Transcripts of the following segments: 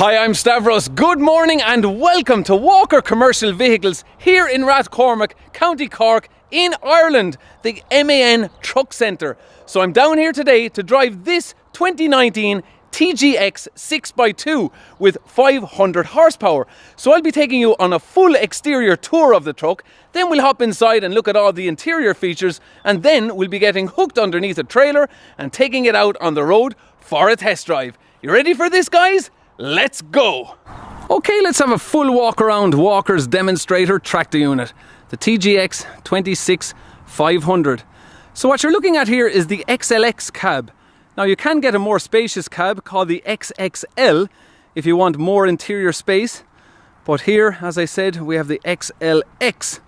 Hi, I'm Stavros. Good morning and welcome to Walker Commercial Vehicles here in Rathcormac, County Cork in Ireland, the MAN Truck Centre. So I'm down here today to drive this 2019 TGX 6x2 with 500 horsepower. So I'll be taking you on a full exterior tour of the truck, then we'll hop inside and look at all the interior features, and then we'll be getting hooked underneath a trailer and taking it out on the road for a test drive. You ready for this, guys? Let's go! Okay, let's have a full walk around Walker's demonstrator tractor unit, the TGX 26500. So what you're looking at here is the XLX cab. Now you can get a more spacious cab called the XXL if you want more interior space, but here, as I said, we have the XLX.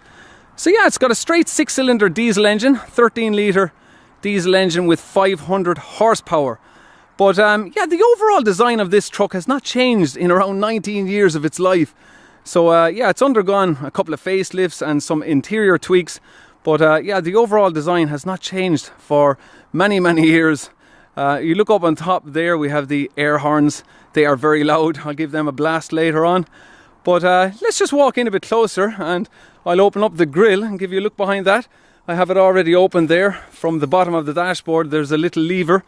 So yeah, it's got a straight 6-cylinder diesel engine, 13-litre diesel engine with 500 horsepower. But yeah, the overall design of this truck has not changed in around 19 years of its life. So yeah, it's undergone a couple of facelifts and some interior tweaks. But yeah, the overall design has not changed for many, many years. You look up on top there, we have the air horns. They are very loud. I'll give them a blast later on. But let's just walk in a bit closer and I'll open up the grille and give you a look behind that. I have it already open there. From the bottom of the dashboard, there's a little lever.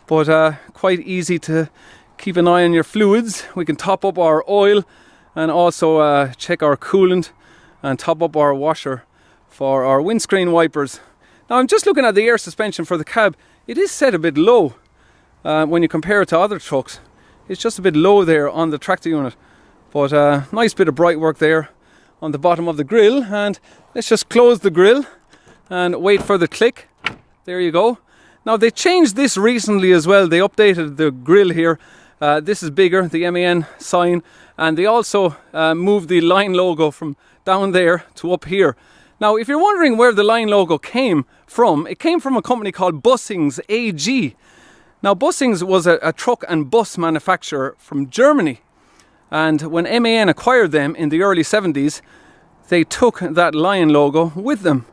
But quite easy to keep an eye on your fluids. We can top up our oil and also check our coolant and top up our washer for our windscreen wipers. Now I'm just looking at the air suspension for the cab. It is set a bit low when you compare it to other trucks. It's just a bit low there on the tractor unit. But nice bit of bright work there on the bottom of the grille. And let's just close the grille and wait for the click. There you go. Now they changed this recently as well. They updated the grille here. This is bigger, the MAN sign, and they also moved the line logo from down there to up here. Now if you're wondering where the line logo came from, it came from a company called Bussings AG. Now Bussings was a truck and bus manufacturer from Germany, and when MAN acquired them in the early 70s, they took that lion logo with them,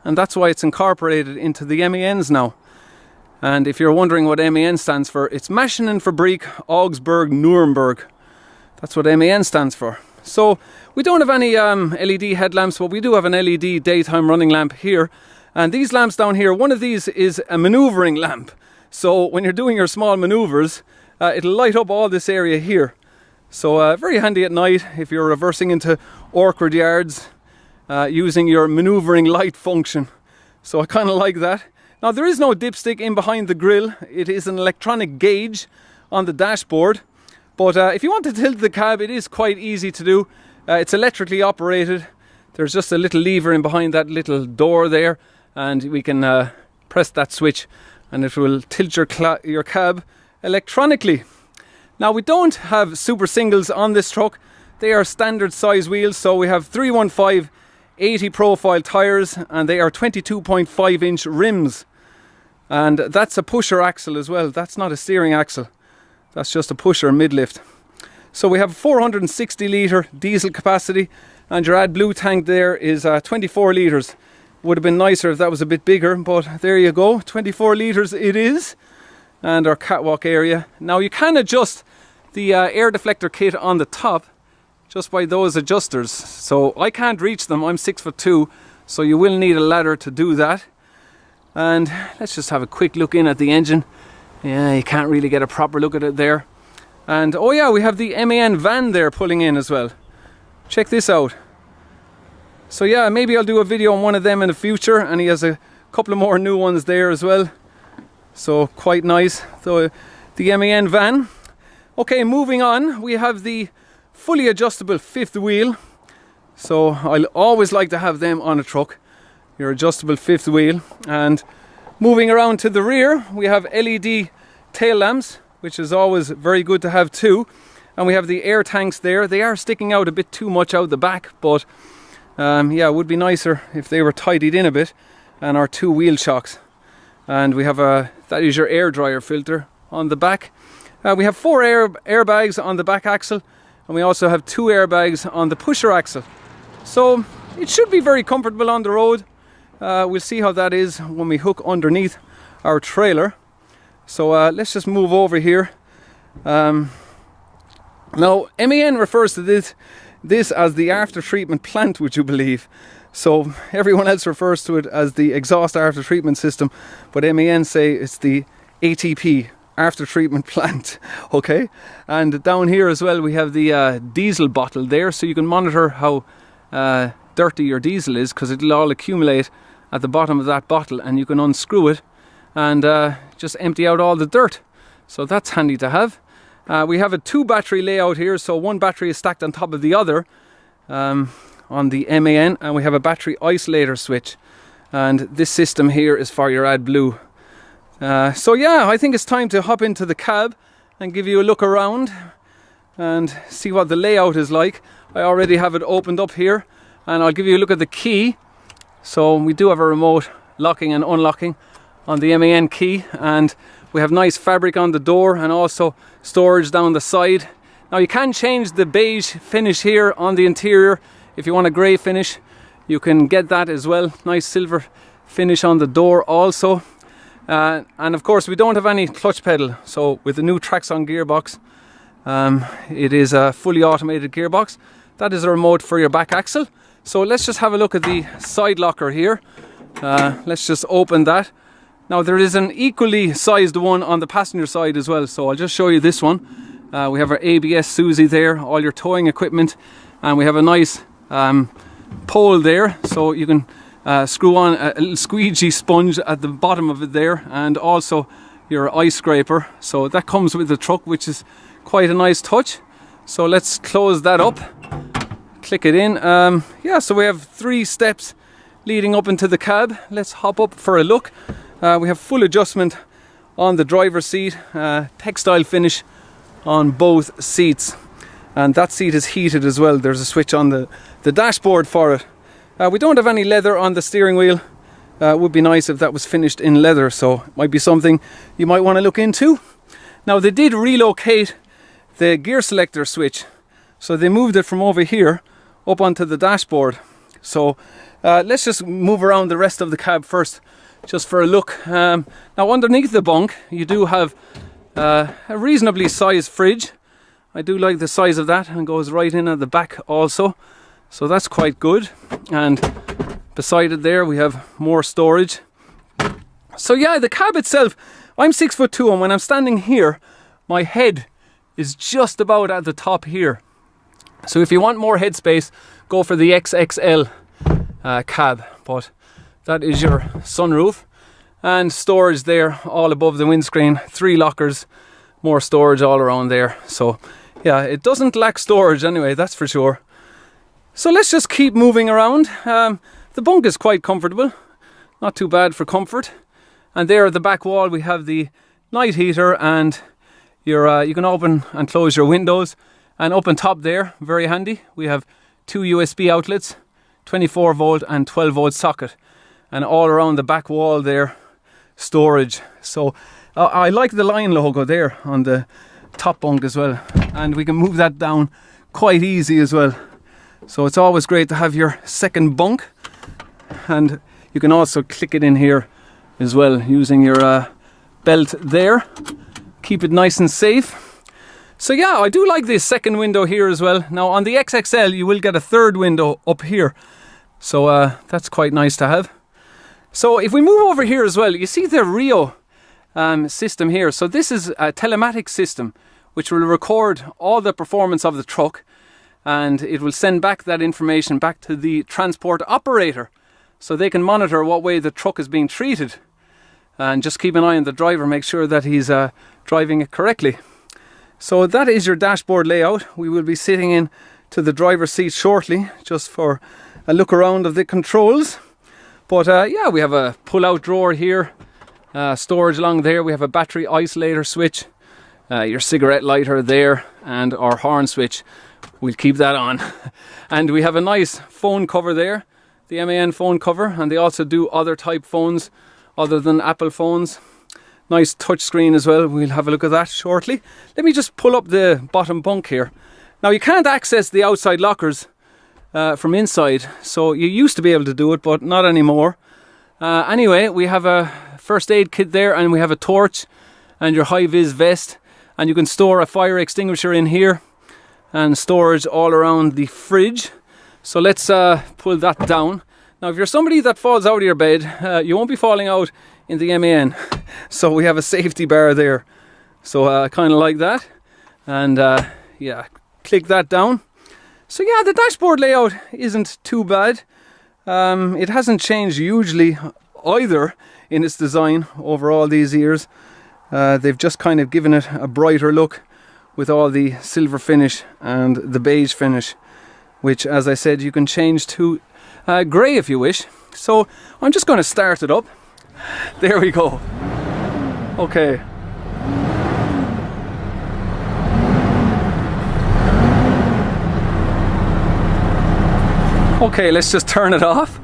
and that's why it's incorporated into the MANs now. And if you're wondering what MAN stands for, it's Maschinenfabrik Augsburg Nuremberg. That's what MAN stands for. So we don't have any LED headlamps, but we do have an LED daytime running lamp here. And these lamps down here, one of these is a maneuvering lamp. So when you're doing your small maneuvers, it'll light up all this area here. So very handy at night if you're reversing into awkward yards using your maneuvering light function. So I kind of like that. Now there is no dipstick in behind the grille. It is an electronic gauge on the dashboard. But if you want to tilt the cab, it is quite easy to do. It's electrically operated. There's just a little lever in behind that little door there, and we can press that switch and it will tilt your cab electronically. Now we don't have super singles on this truck. They are standard size wheels, so we have 315 80 profile tires, and they are 22.5 inch rims, and that's a pusher axle as well. That's not a steering axle, that's just a pusher mid-lift. So we have a 460 litre diesel capacity, and your AdBlue tank there is 24 litres. Would have been nicer if that was a bit bigger, but there you go, 24 litres it is. And our catwalk area. Now you can adjust the air deflector kit on the top just by those adjusters. So I can't reach them, I'm 6'2", so you will need a ladder to do that. And let's just have a quick look in at the engine. Yeah, you can't really get a proper look at it there. And oh yeah, we have the MAN van there pulling in as well. Check this out. So yeah, maybe I'll do a video on one of them in the future, and he has a couple of more new ones there as well. So quite nice. So the MAN van. Okay, moving on, we have the fully adjustable fifth wheel. So I always like to have them on a truck, your adjustable fifth wheel. And moving around to the rear, we have LED tail lamps, which is always very good to have too. And we have the air tanks there. They are sticking out a bit too much out the back, but yeah, it would be nicer if they were tidied in a bit. And our two wheel shocks. And we have that is your air dryer filter on the back. We have 4 airbags on the back axle, and we also have 2 airbags on the pusher axle. So it should be very comfortable on the road. We'll see how that is when we hook underneath our trailer. So let's just move over here. Now, MAN refers to this as the after treatment plant, would you believe? So everyone else refers to it as the exhaust after treatment system, but MAN say it's the ATP, after treatment plant. Okay, and down here as well we have the diesel bottle there, so you can monitor how dirty your diesel is, because it'll all accumulate at the bottom of that bottle, and you can unscrew it and just empty out all the dirt. So that's handy to have. We have a 2 battery layout here, so one battery is stacked on top of the other on the MAN, and we have a battery isolator switch, and this system here is for your AdBlue. So yeah, I think it's time to hop into the cab and give you a look around and see what the layout is like. I already have it opened up here, and I'll give you a look at the key. So we do have a remote locking and unlocking on the MAN key, and we have nice fabric on the door and also storage down the side. Now you can change the beige finish here on the interior. If you want a grey finish, you can get that as well. Nice silver finish on the door also. And of course we don't have any clutch pedal, so with the new Traxxon gearbox, it is a fully automated gearbox. That is a remote for your back axle. So let's just have a look at the side locker here. Let's just open that. Now there is an equally sized one on the passenger side as well, so I'll just show you this one. We have our ABS Susie there, all your towing equipment, and we have a nice pole there, so you can screw on a little squeegee sponge at the bottom of it there, and also your ice scraper. So that comes with the truck, which is quite a nice touch. So let's close that up, click it in. Yeah, so we have 3 steps leading up into the cab. Let's hop up for a look. We have full adjustment on the driver's seat, textile finish on both seats, and that seat is heated as well. There's a switch on the dashboard for it. We don't have any leather on the steering wheel. It would be nice if that was finished in leather, so it might be something you might want to look into. Now they did relocate the gear selector switch, so they moved it from over here up onto the dashboard. So let's just move around the rest of the cab first, just for a look. Now underneath the bunk you do have a reasonably sized fridge. I do like the size of that, and goes right in at the back also, so that's quite good. And beside it there we have more storage. So yeah, the cab itself, I'm 6'2", and when I'm standing here my head is just about at the top here. So if you want more headspace, go for the XXL cab. But that is your sunroof and storage there all above the windscreen. 3 lockers, more storage all around there. So yeah, it doesn't lack storage anyway, that's for sure. So let's just keep moving around. The bunk is quite comfortable, not too bad for comfort. And there at the back wall we have the night heater, and your you can open and close your windows. And up on top there, very handy, we have 2 USB outlets, 24 volt and 12 volt socket, and all around the back wall there, storage. So I like the Lion logo there on the top bunk as well, and we can move that down quite easy as well. So it's always great to have your second bunk, and you can also click it in here as well using your belt there. Keep it nice and safe. So yeah, I do like this second window here as well. Now on the XXL you will get a 3rd window up here, so that's quite nice to have. So if we move over here as well, you see the Rio system here. So this is a telematics system which will record all the performance of the truck, and it will send back that information back to the transport operator, so they can monitor what way the truck is being treated, and just keep an eye on the driver, make sure that he's driving it correctly. So that is your dashboard layout. We will be sitting in to the driver's seat shortly, just for a look around of the controls. But yeah, we have a pull-out drawer here, storage along there. We have a battery isolator switch, your cigarette lighter there, and our horn switch. We'll keep that on. And we have a nice phone cover there, the MAN phone cover, and they also do other type phones other than Apple phones. Nice touch screen as well. We'll have a look at that shortly. Let me just pull up the bottom bunk here. Now you can't access the outside lockers from inside, so you used to be able to do it, but not anymore. Anyway, we have a first aid kit there, and we have a torch and your high-vis vest, and you can store a fire extinguisher in here. and storage all around the fridge. So let's pull that down. Now if you're somebody that falls out of your bed, you won't be falling out in the MAN. So we have a safety bar there. So I kind of like that. And yeah, click that down. So yeah, the dashboard layout isn't too bad. It hasn't changed hugely either in its design over all these years. They've just kind of given it a brighter look with all the silver finish and the beige finish, which, as I said, you can change to grey if you wish. So I'm just going to start it up. There we go. Okay. Okay, let's just turn it off.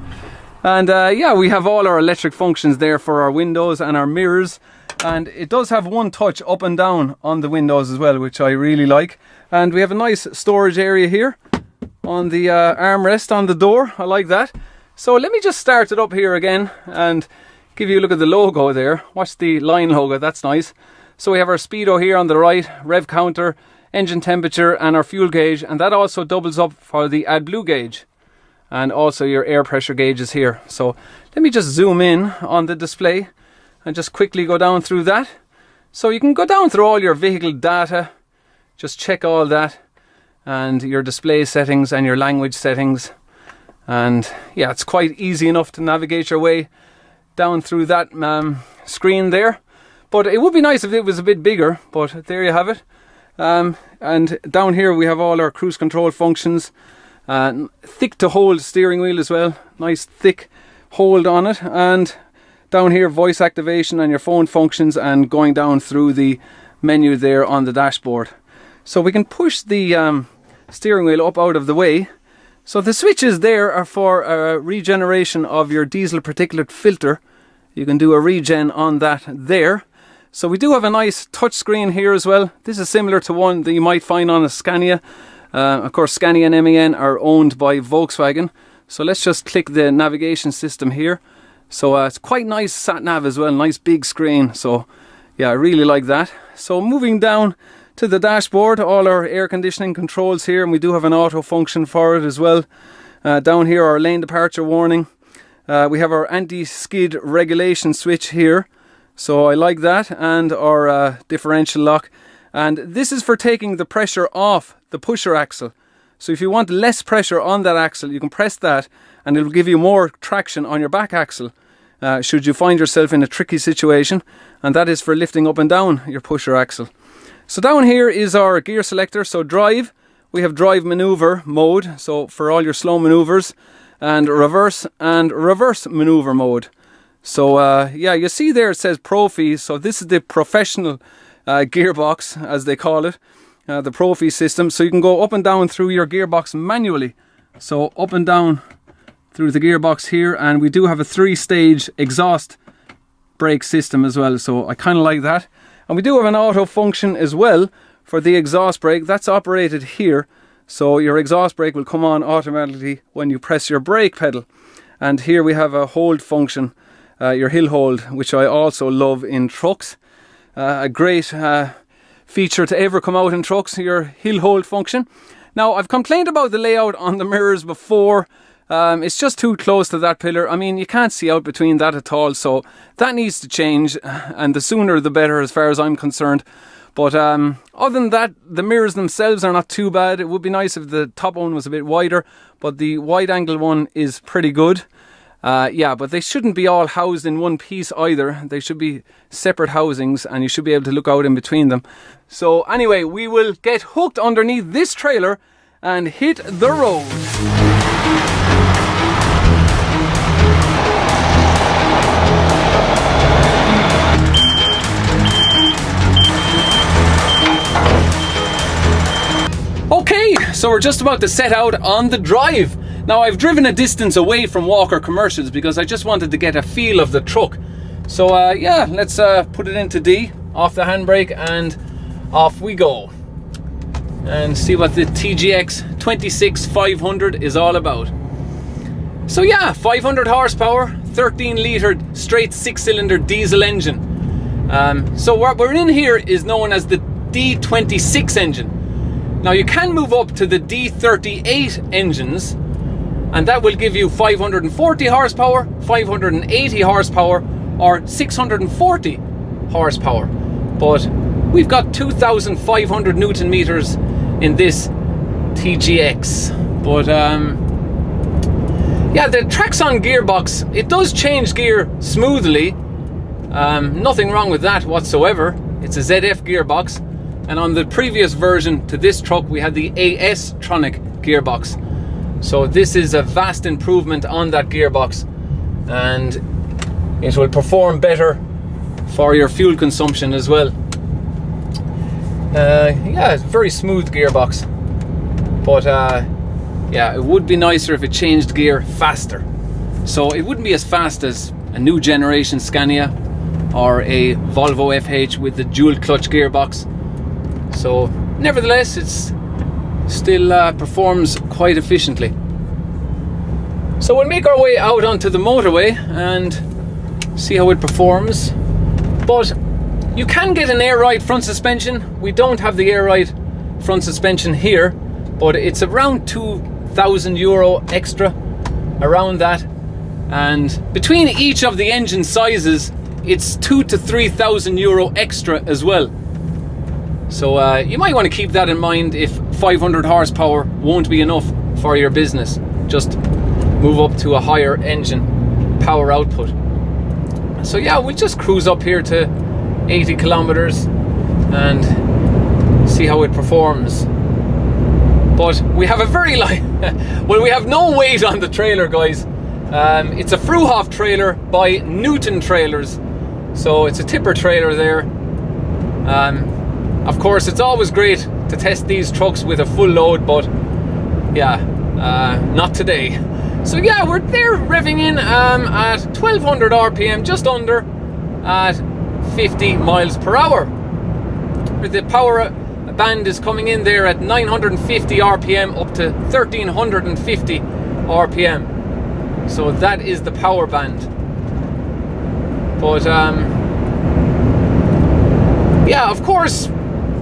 And yeah, we have all our electric functions there for our windows and our mirrors. And it does have one touch up and down on the windows as well, which I really like. And we have a nice storage area here on the armrest on the door. I like that. So let me just start it up here again and give you a look at the logo there. Watch the line logo, that's nice. So we have our speedo here on the right, rev counter, engine temperature and our fuel gauge. And that also doubles up for the AdBlue gauge. And also your air pressure gauges here. So let me just zoom in on the display and just quickly go down through that. So you can go down through all your vehicle data, just check all that, and your display settings and your language settings. And yeah, it's quite easy enough to navigate your way down through that screen there. But it would be nice if it was a bit bigger, but there you have it. And down here we have all our cruise control functions. Thick to hold steering wheel as well, nice thick hold on it. And down here, voice activation and your phone functions, and going down through the menu there on the dashboard. So we can push the steering wheel up out of the way. So the switches there are for regeneration of your diesel particulate filter. You can do a regen on that there. So we do have a nice touch screen here as well. This is similar to one that you might find on a Scania. Of course, Scania and MAN are owned by Volkswagen. So let's just click the navigation system here. So it's quite nice sat nav as well, nice big screen. So yeah, I really like that. So moving down to the dashboard, all our air conditioning controls here, and we do have an auto function for it as well. Down here, our lane departure warning. We have our anti-skid regulation switch here. So I like that, and our differential lock. And this is for taking the pressure off the pusher axle. So if you want less pressure on that axle, you can press that and it will give you more traction on your back axle should you find yourself in a tricky situation. And that is for lifting up and down your pusher axle. So down here is our gear selector. So drive, we have drive maneuver mode, so for all your slow maneuvers, and reverse maneuver mode. So yeah, you see there it says Profi. So this is the professional gearbox, as they call it, the Profi system. So you can go up and down through your gearbox manually. So up and down through the gearbox here, and we do have a 3-stage exhaust brake system as well. So I kind of like that. And we do have an auto function as well for the exhaust brake. That's operated here. So your exhaust brake will come on automatically when you press your brake pedal. And here we have a hold function, your hill hold, which I also love in trucks. A great feature to ever come out in trucks, your hill hold function. Now, I've complained about the layout on the mirrors before. It's just too close to that pillar. I mean, you can't see out between that at all, so that needs to change, and the sooner the better as far as I'm concerned. But other than that, the mirrors themselves are not too bad. It would be nice if the top one was a bit wider, but the wide angle one is pretty good. Yeah, but they shouldn't be all housed in one piece either. They should be separate housings, and you should be able to look out in between them. So anyway, we will get hooked underneath this trailer and hit the road. Okay, so we're just about to set out on the drive. Now, I've driven a distance away from Walker Commercials because I just wanted to get a feel of the truck. So yeah, let's put it into D, off the handbrake, and off we go. And see what the TGX 26500 is all about. So yeah, 500 horsepower, 13 litre straight 6-cylinder diesel engine. So what we're in here is known as the D26 engine. Now you can move up to the D38 engines, and that will give you 540 horsepower, 580 horsepower, or 640 horsepower. But we've got 2,500 Newton meters in this TGX. But yeah, the Traxxon gearbox, it does change gear smoothly. Nothing wrong with that whatsoever. It's a ZF gearbox, and on the previous version to this truck we had the AS Tronic gearbox. So this is a vast improvement on that gearbox, and it will perform better for your fuel consumption as well. Yeah, it's a very smooth gearbox, but yeah, it would be nicer if it changed gear faster. So it wouldn't be as fast as a new generation Scania or a Volvo FH with the dual clutch gearbox. So nevertheless, it's still performs quite efficiently. So we'll make our way out onto the motorway and see how it performs. But you can get an air ride front suspension. We don't have the air ride front suspension here, but it's around €2,000 extra, around that. And between each of the engine sizes, it's €2,000 to €3,000 extra as well. So you might want to keep that in mind if 500 horsepower won't be enough for your business. Just move up to a higher engine power output. So yeah, we'll just cruise up here to 80 kilometers and see how it performs. But we have a very light, well, we have no weight on the trailer, guys. It's a Fruhoff trailer by Newton Trailers, so it's a tipper trailer there. Of course, it's always great to test these trucks with a full load, but yeah, not today. So yeah, we're there revving in at 1200 RPM, just under, at 50 miles per hour. The power band is coming in there at 950 RPM up to 1350 RPM. So that is the power band. But yeah, of course,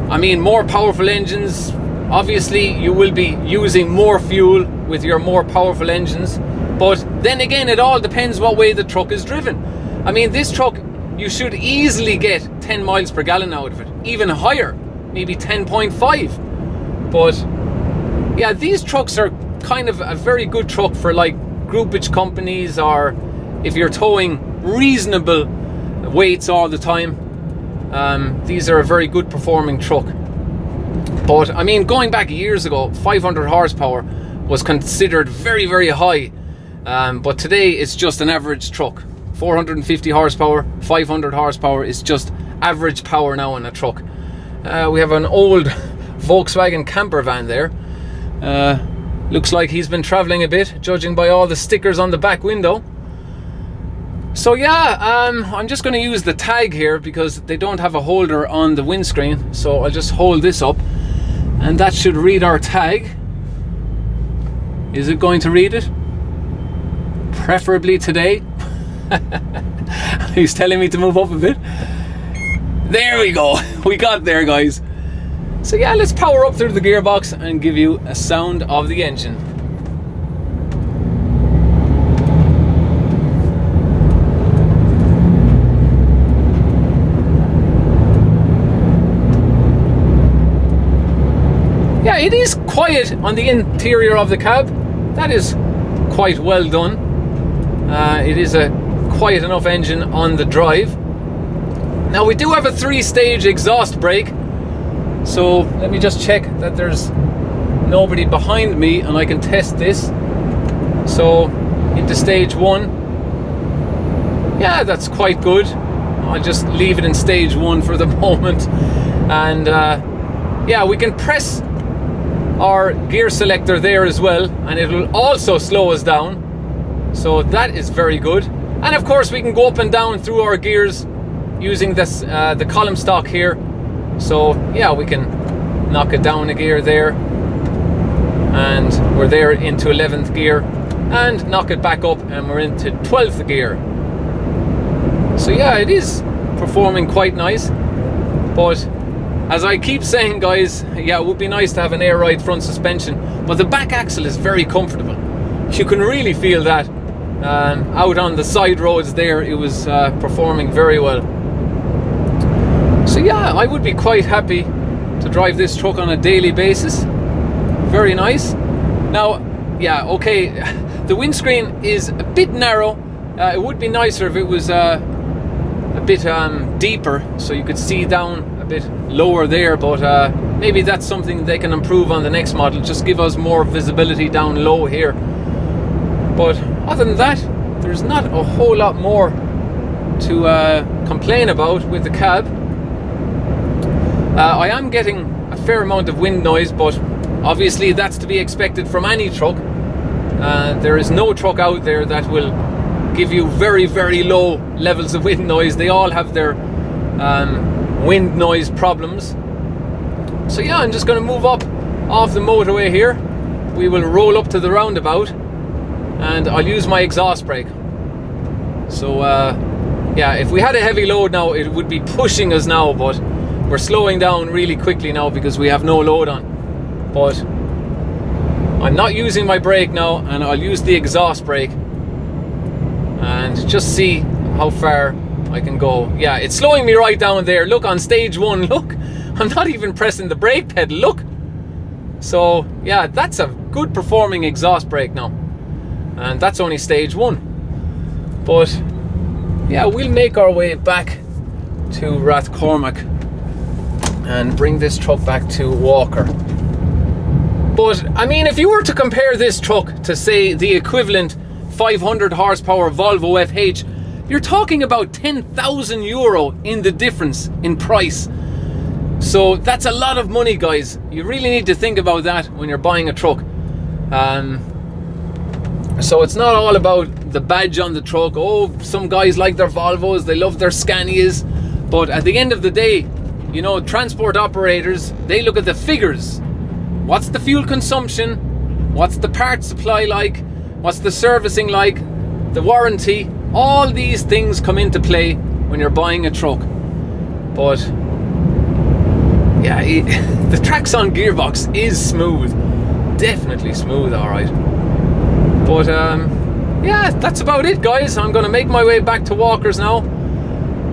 I mean, more powerful engines, obviously you will be using more fuel with your more powerful engines. But then again, it all depends what way the truck is driven. I mean, this truck, you should easily get 10 miles per gallon out of it, even higher, maybe 10.5. But yeah, these trucks are kind of a very good truck for like groupage companies, or if you're towing reasonable weights all the time. These are a very good performing truck. But I mean, going back years ago, 500 horsepower was considered very, very high. But today it's just an average truck. 450 horsepower, 500 horsepower is just average power now in a truck. We have an old Volkswagen camper van there. Looks like he's been traveling a bit, judging by all the stickers on the back window. So yeah, I'm just going to use the tag here because they don't have a holder on the windscreen. So I'll just hold this up and that should read our tag. Is it going to read it? Preferably today. He's telling me to move up a bit. There we go. We got there, guys. So yeah, let's power up through the gearbox and give you a sound of the engine. Yeah, it is quiet on the interior of the cab. That is quite well done. It is a quiet enough engine on the drive. Now we do have a 3-stage exhaust brake, so let me just check that there's nobody behind me and I can test this. So into stage 1, yeah, that's quite good. I'll just leave it in stage 1 for the moment. And yeah, we can press our gear selector there as well, and it will also slow us down. So that is very good. And of course we can go up and down through our gears using this the column stock here. So yeah, we can knock it down a gear there, and we're there into 11th gear, and knock it back up and we're into 12th gear. So yeah, it is performing quite nice. But as I keep saying, guys, yeah, it would be nice to have an air ride front suspension, but the back axle is very comfortable. You can really feel that. Out on the side roads there, it was performing very well. So yeah, I would be quite happy to drive this truck on a daily basis. Very nice. Now, yeah, okay, the windscreen is a bit narrow. It would be nicer if it was a bit deeper, so you could see down a bit lower there, but maybe that's something they can improve on the next model, just give us more visibility down low here. But other than that, there's not a whole lot more to complain about with the cab. I am getting a fair amount of wind noise, but obviously that's to be expected from any truck. There is no truck out there that will give you very, very low levels of wind noise. They all have their wind noise problems. So yeah, I'm just going to move up off the motorway here. We will roll up to the roundabout and I'll use my exhaust brake. So yeah, if we had a heavy load now, it would be pushing us now, but we're slowing down really quickly now because we have no load on. But I'm not using my brake now, and I'll use the exhaust brake and just see how far I can go. Yeah, it's slowing me right down there. Look, on stage 1, look, I'm not even pressing the brake pedal, look. So yeah, that's a good performing exhaust brake now, and that's only stage 1. But yeah, we'll make our way back to Rathcormac and bring this truck back to Walker. But I mean, if you were to compare this truck to, say, the equivalent 500 horsepower Volvo FH, you're talking about €10,000 in the difference in price. So that's a lot of money, guys. You really need to think about that when you're buying a truck. So it's not all about the badge on the truck. Oh, some guys like their Volvos, they love their Scanias. But at the end of the day, you know, transport operators, they look at the figures. What's the fuel consumption? What's the parts supply like? What's the servicing like? The warranty? All these things come into play when you're buying a truck. But yeah, the Traxxon gearbox is smooth. Definitely smooth, alright. But yeah, that's about it, guys. I'm going to make my way back to Walker's now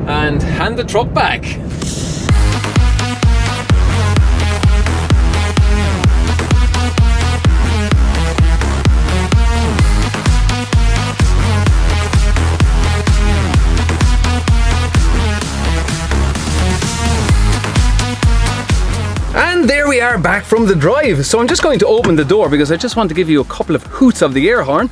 and hand the truck back. And there we are, back from the drive. So I'm just going to open the door because I just want to give you a couple of hoots of the air horn.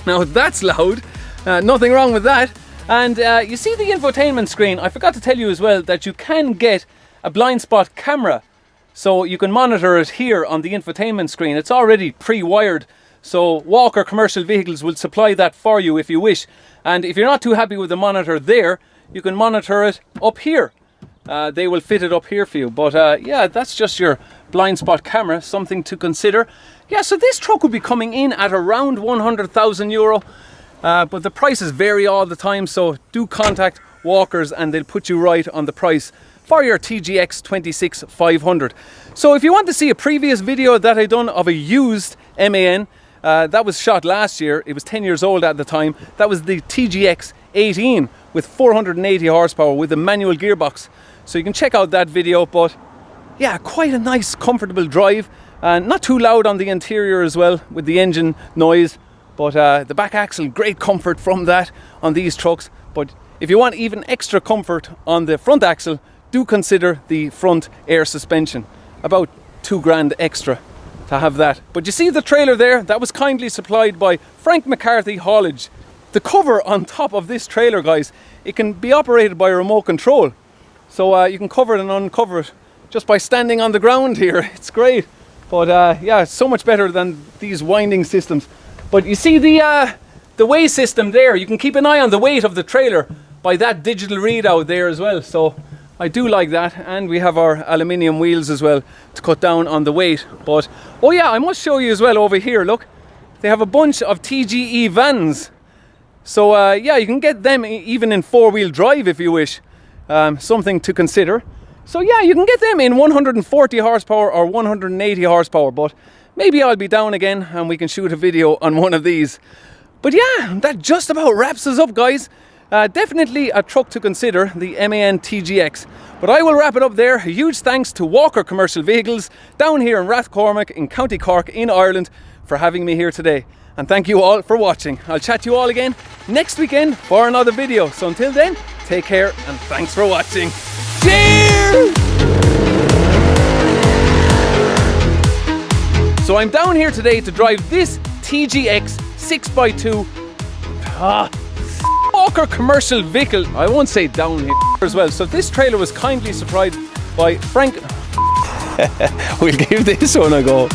Now that's loud. Nothing wrong with that. And you see the infotainment screen. I forgot to tell you as well that you can get a blind spot camera. So you can monitor it here on the infotainment screen. It's already pre-wired. So Walker Commercial Vehicles will supply that for you if you wish. And if you're not too happy with the monitor there, you can monitor it up here. They will fit it up here for you. But yeah, that's just your blind spot camera, something to consider. Yeah, so this truck will be coming in at around €100,000. But the prices vary all the time, so do contact Walkers and they'll put you right on the price for your TGX 26500. So if you want to see a previous video that I done of a used MAN, that was shot last year. It was 10 years old at the time. That was the TGX 18 with 480 horsepower with a manual gearbox. So you can check out that video. But yeah, quite a nice, comfortable drive. Not too loud on the interior as well with the engine noise. But the back axle, great comfort from that on these trucks. But if you want even extra comfort on the front axle, do consider the front air suspension. About $2,000 extra to have that. But you see the trailer there? That was kindly supplied by Frank McCarthy Haulage. The cover on top of this trailer, guys, it can be operated by remote control. So you can cover it and uncover it just by standing on the ground here. It's great. But yeah, it's so much better than these winding systems. But you see the weigh system there. You can keep an eye on the weight of the trailer by that digital readout there as well. So I do like that. And we have our aluminium wheels as well to cut down on the weight. But oh yeah, I must show you as well over here. Look, they have a bunch of TGE vans. So yeah, you can get them even in four-wheel drive if you wish. something to consider. So yeah, you can get them in 140 horsepower or 180 horsepower, but maybe I'll be down again and we can shoot a video on one of these. But yeah, that just about wraps us up, guys. Definitely a truck to consider, the MAN TGX. But I will wrap it up there. A huge thanks to Walker Commercial Vehicles down here in Rathcormac in County Cork in Ireland for having me here today. And thank you all for watching. I'll chat to you all again next weekend for another video. So until then, take care and thanks for watching. Cheers! So I'm down here today to drive this TGX 6x2 Walker commercial vehicle. I won't say down here as well. So this trailer was kindly supplied by Frank. We'll give this one a go.